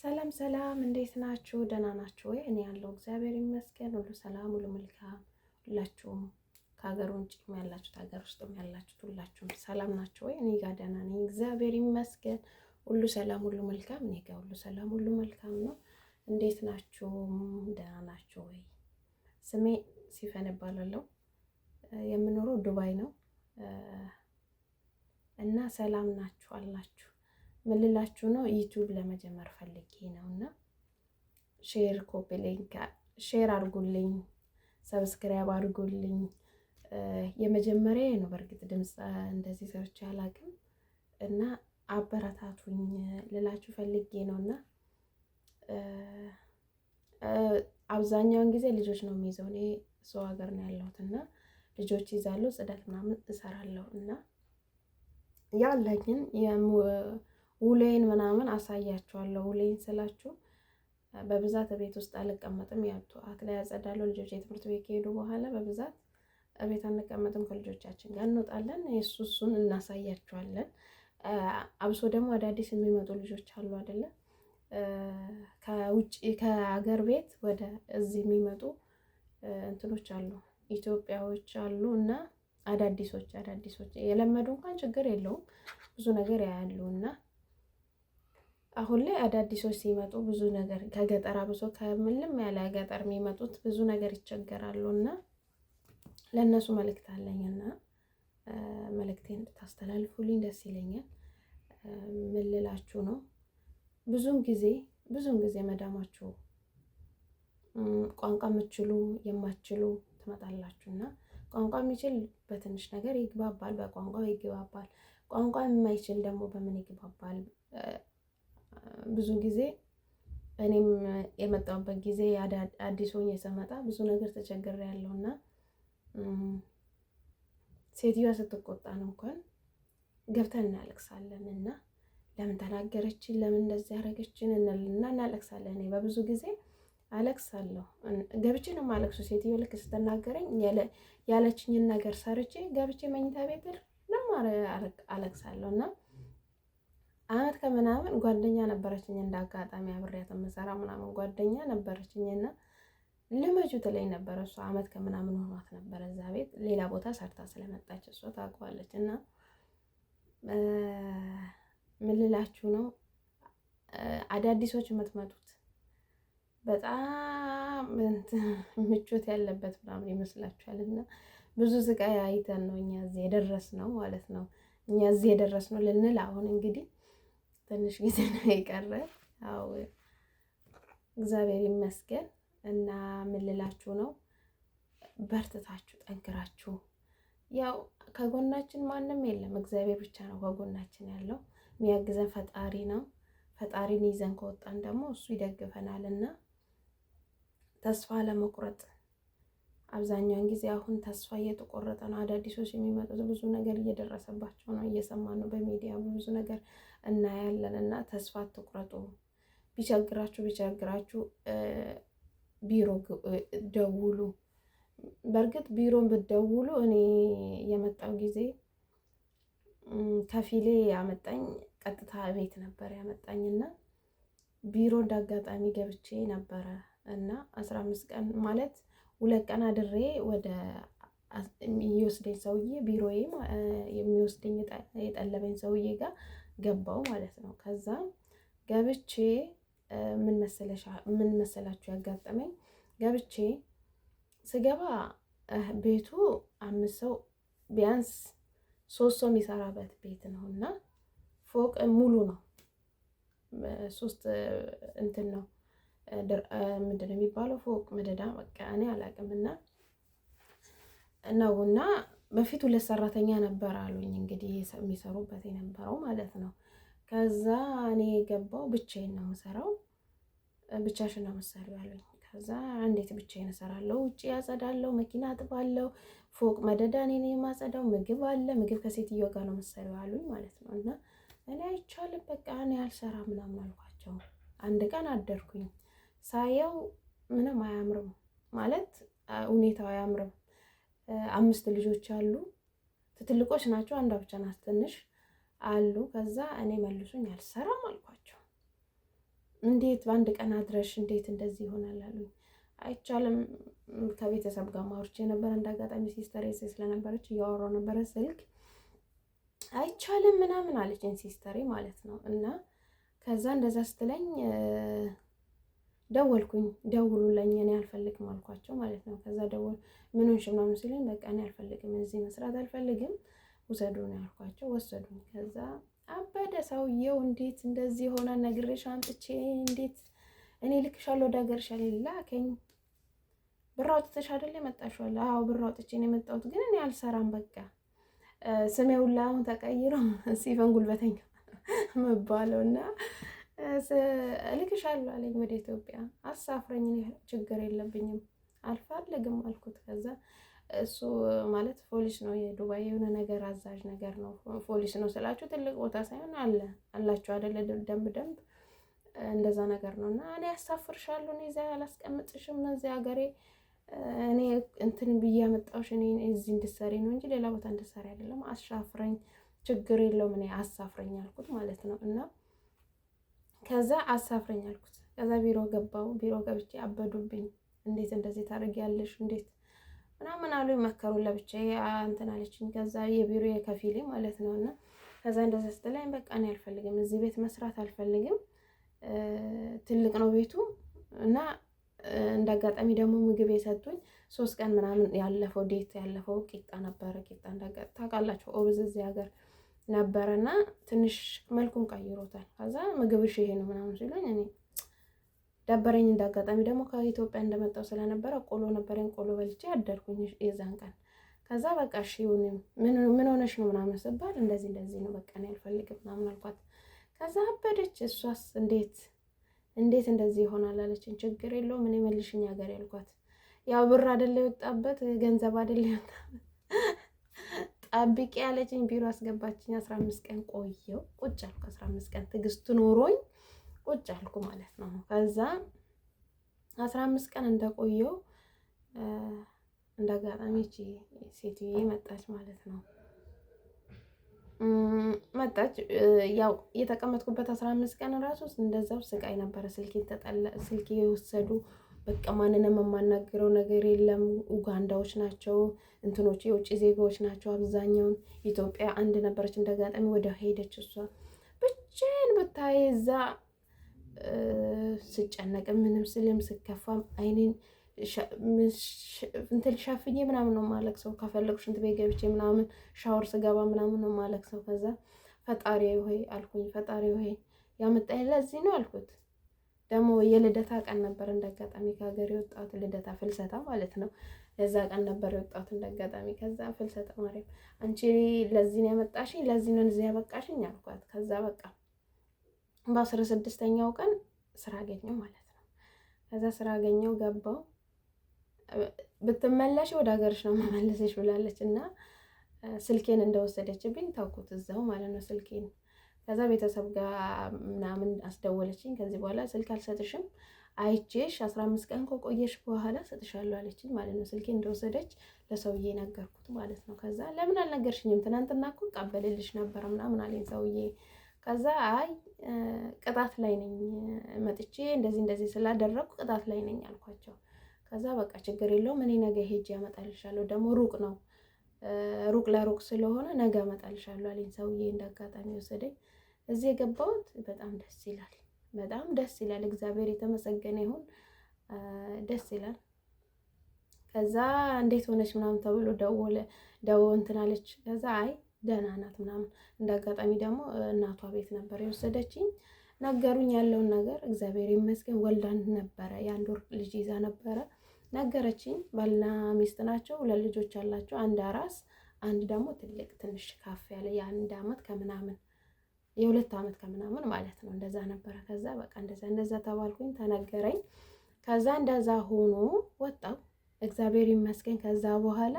ሰላም ሰላም፣ እንዴት ናችሁ? ደህና ናችሁ ወይ? እኔ ያለው እግዚአብሔር ይመስገን ሁሉ ሰላም፣ ሁሉ መልካም። ሁላችሁም ከሀገር ውጭም ያላችሁት ሀገር ውስጥም ያላችሁት ሁላችሁም ሰላም ናችሁ ወይ? እኔ ጋር ደህና ነኝ፣ እግዚአብሔር ይመስገን ሁሉ ሰላም፣ ሁሉ መልካም። እኔ ጋር ሁሉ ሰላም፣ ሁሉ መልካም ነው። እንዴት ናችሁ? ደህና ናችሁ ወይ? ስሜ ሲፈን እባላለሁ። የምኖረው ዱባይ ነው እና ሰላም ናችሁ አላችሁ? ምን ልላችሁ ነው? ዩቲዩብ ለመጀመር ፈልጌ ነው እና ሼር ኮፒ ሊንክ ሼር አድርጉልኝ፣ ሰብስክራይብ አድርጉልኝ። የመጀመሪያ ነው በእርግጥ ድምፅ እንደዚህ ሰርቼ አላውቅም እና አበረታቱኝ ልላችሁ ፈልጌ ነው እና አብዛኛውን ጊዜ ልጆች ነው የሚይዘው። እኔ ሰው ሀገር ነው ያለሁት እና ልጆች ይዛሉ፣ ጽዳት ምናምን እሰራለሁ እና ያለኝን ውሌን ምናምን አሳያችኋለሁ። ውሌን ስላችሁ በብዛት ቤት ውስጥ አልቀመጥም። ያቱ አክላ ያጸዳለሁ። ልጆች የትምህርት ቤት ከሄዱ በኋላ በብዛት ቤት አንቀመጥም፣ ከልጆቻችን ጋር እንወጣለን። እሱን እናሳያችኋለን። አብሶ ደግሞ አዳዲስ የሚመጡ ልጆች አሉ አይደለ? ከውጭ ከሀገር ቤት ወደ እዚህ የሚመጡ እንትኖች አሉ፣ ኢትዮጵያዎች አሉ እና አዳዲሶች የለመዱ እንኳን ችግር የለውም ብዙ ነገር ያያሉ እና አሁን ላይ አዳዲሶች ሲመጡ ብዙ ነገር ከገጠር አብሶ ከምንም ያለ ገጠር የሚመጡት ብዙ ነገር ይቸገራሉ እና ለእነሱ መልእክት አለኝና መልእክቴን ብታስተላልፉልኝ ደስ ይለኛል። ምን ልላችሁ ነው? ብዙን ጊዜ መዳማችሁ ቋንቋ የምትችሉ የማትችሉ ትመጣላችሁ እና ቋንቋ የሚችል በትንሽ ነገር ይግባባል፣ በቋንቋው ይግባባል። ቋንቋ የማይችል ደግሞ በምን ይግባባል? ብዙ ጊዜ እኔም የመጣሁበት ጊዜ አዲስ ሆኜ ስመጣ ብዙ ነገር ተቸግሬያለሁ እና ሴትዮዋ ስትቆጣን እንኳን ገብተን እናለቅሳለን እና ለምን ተናገረችን፣ ለምን እንደዚህ ያደረገችን እንልና እናለቅሳለን። እኔ በብዙ ጊዜ አለቅሳለሁ፣ ገብቼ ነው የማለቅሱ። ሴትዮ ልክ ስትናገረኝ ያለችኝን ነገር ሰርቼ ገብቼ መኝታ ቤት አለቅሳለሁ እና አመት ከምናምን ጓደኛ ነበረችኝ፣ እንደ አጋጣሚ አብሬያት የምሰራ ምናምን ጓደኛ ነበረችኝና ልመጁ ትለኝ ነበረ። እሷ አመት ከምናምን ሆኗት ነበረ እዛ ቤት፣ ሌላ ቦታ ሰርታ ስለመጣች እሷ ታውቀዋለች። እና ምን ልላችሁ ነው? አዳዲሶች የምትመጡት በጣም ምቾት ያለበት ምናምን ይመስላችኋል እና ብዙ ስቃይ አይተን ነው እኛ እዚህ የደረስነው ማለት ነው። እኛ እዚህ የደረስነው ልንል አሁን እንግዲህ ትንሽ ጊዜ ነው የቀረ። ያው እግዚአብሔር ይመስገን እና ምን ልላችሁ ነው? በርትታችሁ ጠንክራችሁ፣ ያው ከጎናችን ማንም የለም፣ እግዚአብሔር ብቻ ነው ከጎናችን ያለው። የሚያግዘን ፈጣሪ ነው። ፈጣሪን ይዘን ከወጣን ደግሞ እሱ ይደግፈናል እና ተስፋ ለመቁረጥ አብዛኛውን ጊዜ አሁን ተስፋ እየተቆረጠ ነው። አዳዲሶች የሚመጡት ብዙ ነገር እየደረሰባቸው ነው፣ እየሰማን ነው በሚዲያ ብዙ ነገር እናያለን እና ተስፋ አትቁረጡ። ቢቸግራችሁ ቢሮ ደውሉ። በእርግጥ ቢሮን ብትደውሉ እኔ የመጣው ጊዜ ከፊሌ ያመጣኝ ቀጥታ ቤት ነበር ያመጣኝና ቢሮ እንዳጋጣሚ ገብቼ ነበረ እና 15 ቀን ማለት 2 ቀን አድሬ ወደ የሚወስደኝ ሰውዬ ቢሮዬ የሚወስደኝ የጠለበኝ ሰውዬ ጋር ገባው ማለት ነው። ከዛ ገብቼ ምን መሰላችሁ ያጋጠመኝ? ገብቼ ስገባ ቤቱ 5 ሰው ቢያንስ 3 ሰው የሚሰራበት ቤት ነው እና ፎቅ ሙሉ ነው። 3 እንትን ነው ምንድን ነው የሚባለው? ፎቅ መደዳ በቃ እኔ አላውቅም እና በፊት 2 ሰራተኛ ነበር አሉኝ እንግዲህ የሚሰሩበት የነበረው ማለት ነው። ከዛ እኔ የገባው ብቻዬን ነው የምሰራው። ብቻሽን ነው የምትሰሪው አሉኝ። ከዛ እንዴት ብቻዬን እሰራለሁ? ውጭ ያጸዳለሁ፣ መኪና አጥባለሁ፣ ፎቅ መደዳ እኔ ነኝ የማጸዳው፣ ምግብ አለ፣ ምግብ ከሴትዮዋ ጋር ነው የምትሰሪው አሉኝ ማለት ነው። እና እኔ አይቻልም በቃ እኔ አልሰራም ምናምን አልኳቸው። አንድ ቀን አደርኩኝ። ሳየው ምንም አያምርም ማለት ሁኔታው አያምርም። 5 ልጆች አሉ፣ ትልቆች ናቸው፣ አንዷ ብቻ ናት ትንሽ አሉ። ከዛ እኔ መልሱኝ አልሰራም አልኳቸው። እንዴት በአንድ ቀን አድረሽ እንዴት እንደዚህ ይሆናል አሉኝ። አይቻልም። ከቤተሰብ ጋር ማውርቼ ነበር። እንደ አጋጣሚ ሲስተር ስለነበረች እያወራሁ ነበረ ስልክ። አይቻልም ምናምን አለችኝ ሲስተሬ ማለት ነው። እና ከዛ እንደዛ ስትለኝ ደወልኩኝ። ደውሉልኝ እኔ አልፈልግም አልኳቸው ማለት ነው። ከዛ ምን ሆንሽ ምናምን ሲለኝ በቃ እኔ አልፈልግም፣ እዚህ መስራት አልፈልግም፣ ውሰዱ ነው ያልኳቸው። ወሰዱኝ። ከዛ አበደ ሰውዬው። እንዴት እንደዚህ ሆነ ነግሬሽ አምጥቼ እንዴት እኔ ልክሻለሁ ወደ ሀገርሽ ላከኝ። ብር አውጥተሽ አይደል የመጣሽው? አዎ ብር አውጥቼ ነው የመጣሁት፣ ግን እኔ አልሰራም በቃ ስሜ ሁላ አሁን ተቀይሮ ሲፈን ጉልበተኛ መባለው እና ልክሻለሁ አለኝ ወደ ኢትዮጵያ አሳፍረኝ፣ ችግር የለብኝም አልፈልግም አልኩት። ከዛ እሱ ማለት ፖሊስ ነው የዱባይ የሆነ ነገር አዛዥ ነገር ነው። ፖሊስ ነው ስላችሁ ትልቅ ቦታ ሳይሆን አላችሁ አይደለ ደንብ እንደዛ ነገር ነው። እና እኔ ያሳፍርሻለሁ፣ እኔ እዚያ አላስቀምጥሽም፣ እዚህ ሀገሬ እኔ እንትን ብዬ ያመጣሁሽ እኔ እዚህ እንድትሰሪ ነው እንጂ ሌላ ቦታ እንድትሰሪ አይደለም። አሻፍረኝ፣ ችግር የለውም እኔ አሳፍረኝ አልኩት ማለት ነው። እና ከዛ አሳፍረኝ አልኩት። ከዛ ቢሮ ገባው። ቢሮ ገብቼ አበዱብኝ። እንዴት እንደዚህ ታደርጊያለሽ እንዴት ምናምን አሉ። መከሩ ለብቻዬ እንትን አለችኝ። ከዛ የቢሮ የከፊሌ ማለት ነው። እና ከዛ እንደዛ ስትለኝ በቃ እኔ አልፈልግም፣ እዚህ ቤት መስራት አልፈልግም፣ ትልቅ ነው ቤቱ እና እንደ አጋጣሚ ደግሞ ምግብ የሰጡኝ 3 ቀን ምናምን ያለፈው ዴት ያለፈው ቂጣ ነበረ። ቂጣ ታውቃላችሁ ኦብዝ እዚህ ሀገር ነበረና ትንሽ መልኩን ቀይሮታል። ከዛ ምግብሽ ይሄ ነው ምናምን ሲሉኝ እኔ ደበረኝ። እንደ አጋጣሚ ደግሞ ከኢትዮጵያ እንደመጣው ስለነበረ ቆሎ ነበረኝ። ቆሎ በልቼ አደርኩኝ የዛን ቀን። ከዛ በቃ እሺ ይሁን ምን ሆነሽ ነው ምናምን ስባል እንደዚህ ነው በቃ እኔ አልፈልግም ምናምን አልኳት። ከዛ አበደች። እሷስ እንዴት እንደዚህ ይሆናል አለችኝ። ችግር የለውም እኔ መልሽኝ ሀገር ያልኳት። ያው ብር አይደለ የወጣበት ገንዘብ አይደለ የወጣበት ጠብቄ ያለችኝ። ቢሮ አስገባችኝ። 15 ቀን ቆየው ቁጭ አልኩ። 15 ቀን ትዕግስት ኖሮኝ ቁጭ አልኩ ማለት ነው። ከዛ 15 ቀን እንደቆየው እንዳጋጣሚ ሴትዬ መጣች ማለት ነው። መጣች። ያው የተቀመጥኩበት 15 ቀን ራሱ እንደዛው ስቃይ ነበረ። ስልኬ የወሰዱ በቃ ማንንም የማናገረው ነገር የለም። ኡጋንዳዎች ናቸው እንትኖች የውጭ ዜጋዎች ናቸው አብዛኛውን። ኢትዮጵያ አንድ ነበረች እንዳጋጣሚ ወደ ሄደች እሷ። ብቻዬን ብታይ እዛ ስጨነቅ ምንም ስልም ስከፋም አይኔን እንትን ሸፍኜ ምናምን ነው ማለቅሰው። ከፈለጉ ሽንት ቤት ገብቼ ምናምን ሻወር ስገባ ምናምን ነው ማለቅሰው። ከዛ ፈጣሪ ሆይ አልኩኝ፣ ፈጣሪ ሆይ ያመጣኝ ለዚህ ነው አልኩት። ደግሞ የልደታ ቀን ነበር እንዳጋጣሚ ከሀገር የወጣሁት ልደታ ፍልሰታ ማለት ነው። ለዛ ቀን ነበር የወጣሁት እንዳጋጣሚ። ከዛ ፍልሰታ ማርያም አንቺ ለዚህ ነው ያመጣሽኝ፣ ለዚህ ነው እዚህ ያበቃሽኝ አልኳት። ከዛ በቃ በ16ኛው ቀን ስራ አገኘው ማለት ነው። ከዛ ስራ አገኘው ገባው። ብትመለሽ ወደ ሀገርሽ ነው መመለስሽ ብላለች እና ስልኬን እንደወሰደችብኝ ታውኩት እዛው ማለት ነው ስልኬን። ከዛ ቤተሰብ ጋር ምናምን አስደወለችኝ። ከዚህ በኋላ ስልክ አልሰጥሽም፣ አይቼሽ 15 ቀን ከቆየሽ በኋላ ሰጥሻለሁ አለችኝ ማለት ነው። ስልኬን እንደወሰደች ለሰውዬ ነገርኩት ማለት ነው። ከዛ ለምን አልነገርሽኝም? ትናንትና እኮ ቀበልልሽ ነበር ምናምን አለኝ ሰውዬ። ከዛ አይ ቅጣት ላይ ነኝ መጥቼ እንደዚህ ስላደረግኩ ቅጣት ላይ ነኝ አልኳቸው። ከዛ በቃ ችግር የለውም እኔ ነገ ሄጄ ያመጣልሻለሁ፣ ደግሞ ሩቅ ነው ሩቅ ለሩቅ ስለሆነ ነገ አመጣልሻለሁ አለኝ ሰውዬ። እንዳጋጣሚ ወሰደኝ። እዚህ የገባሁት በጣም ደስ ይላል፣ በጣም ደስ ይላል። እግዚአብሔር የተመሰገነ ይሁን፣ ደስ ይላል። ከዛ እንዴት ሆነች ምናምን ተብሎ ደወለ እንትን አለች። ከዛ አይ ደህና ናት ምናምን። እንዳጋጣሚ ደግሞ እናቷ ቤት ነበር የወሰደችኝ። ነገሩኝ ያለውን ነገር። እግዚአብሔር ይመስገን ወልዳን ነበረ፣ የ1 ወር ልጅ ይዛ ነበረ። ነገረችኝ። ባልና ሚስት ናቸው፣ 2 ልጆች አላቸው። አንድ አራስ፣ አንድ ደግሞ ትልቅ ትንሽ ካፍ ያለ የ1 ዓመት ከምናምን የ2 ዓመት ከምናምን ማለት ነው። እንደዛ ነበረ። ከዛ በቃ እንደዛ ተባልኩኝ፣ ተነገረኝ። ከዛ እንደዛ ሆኖ ወጣው። እግዚአብሔር ይመስገን። ከዛ በኋላ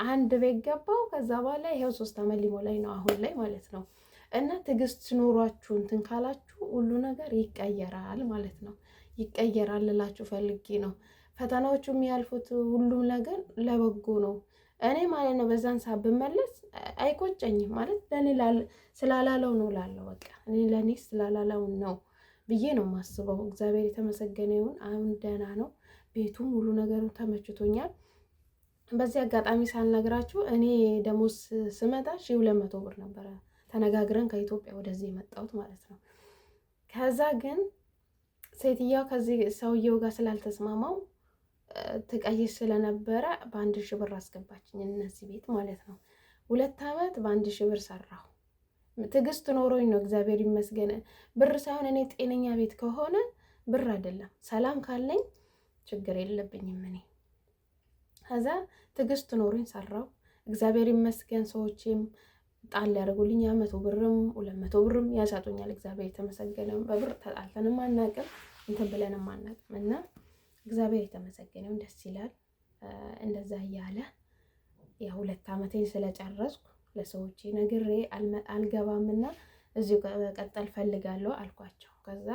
አንድ ቤት ገባው። ከዛ በኋላ ይሄው 3 ዓመት ሊሞላኝ ነው አሁን ላይ ማለት ነው። እና ትዕግስት ኖሯችሁ እንትን ካላችሁ ሁሉ ነገር ይቀየራል ማለት ነው። ይቀየራል ልላችሁ ፈልጌ ነው። ፈተናዎቹ የሚያልፉት ሁሉም ነገር ለበጎ ነው። እኔ ማለት ነው በዛን ሰዓት ብመለስ አይቆጨኝም ማለት ለኔ ስላላለው ነው ላለው በቃ እኔ ለኔ ስላላለው ነው ብዬ ነው የማስበው። እግዚአብሔር የተመሰገነ ይሁን። አሁን ደህና ነው። ቤቱም ሁሉ ነገሩ ተመችቶኛል። በዚህ አጋጣሚ ሳልነግራችሁ እኔ ደሞዝ ስመጣ 1200 ብር ነበረ ተነጋግረን ከኢትዮጵያ ወደዚህ የመጣሁት ማለት ነው። ከዛ ግን ሴትየው ከዚህ ሰውየው ጋር ስላልተስማማው ትቀይስ ስለነበረ በ1000 ብር አስገባችኝ እነዚህ ቤት ማለት ነው። 2 ዓመት በ1000 ብር ሰራሁ። ትዕግስት ኖሮኝ ነው እግዚአብሔር ይመስገን። ብር ሳይሆን እኔ ጤነኛ ቤት ከሆነ ብር አይደለም ሰላም ካለኝ ችግር የለብኝም እኔ። ከዛ ትዕግስት ኖሮኝ ሰራው እግዚአብሔር ይመስገን። ሰዎችም ጣል ያደርጉልኝ 100 ብርም 200 ብርም ያሳጡኛል። እግዚአብሔር የተመሰገነ። በብር ተጣልተንም አናውቅም እንትን ብለንም አናውቅም እና እግዚአብሔር የተመሰገነው ደስ ይላል። እንደዛ እያለ የ2 ዓመቴን ስለጨረስኩ ለሰዎች ነግሬ አልገባምና እዚሁ ቀጠል ፈልጋለሁ አልኳቸው። ከዛ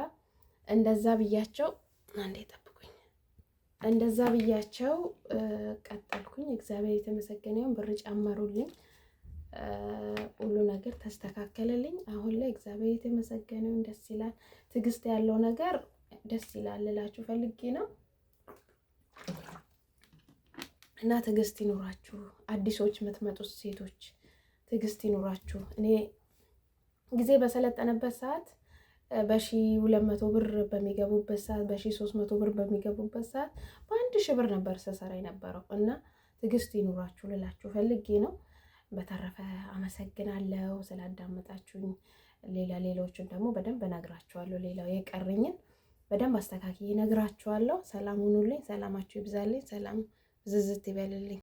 እንደዛ ብያቸው አንዴ ጠብቁኝ፣ እንደዛ ብያቸው ቀጠልኩኝ። እግዚአብሔር የተመሰገነውን ብር ጨመሩልኝ፣ ሁሉ ነገር ተስተካከለልኝ። አሁን ላይ እግዚአብሔር የተመሰገነውን ደስ ይላል። ትዕግስት ያለው ነገር ደስ ይላል ልላችሁ ፈልጌ ነው። እና ትዕግስት ይኖራችሁ፣ አዲሶች የምትመጡት ሴቶች ትዕግስት ይኖራችሁ። እኔ ጊዜ በሰለጠነበት ሰዓት በ1200 ብር በሚገቡበት ሰዓት በ1300 ብር በሚገቡበት ሰዓት በ1000 ብር ነበር ስሰራ የነበረው እና ትዕግስት ይኖራችሁ ልላችሁ ፈልጌ ነው። በተረፈ አመሰግናለሁ ስላዳመጣችሁኝ። ሌሎችን ደግሞ በደንብ እነግራችኋለሁ። ሌላው የቀረኝን በደንብ አስተካክዬ እነግራችኋለሁ። ሰላም ሁኑልኝ። ሰላማችሁ ይብዛልኝ። ሰላም ዝዝት ይበልልኝ።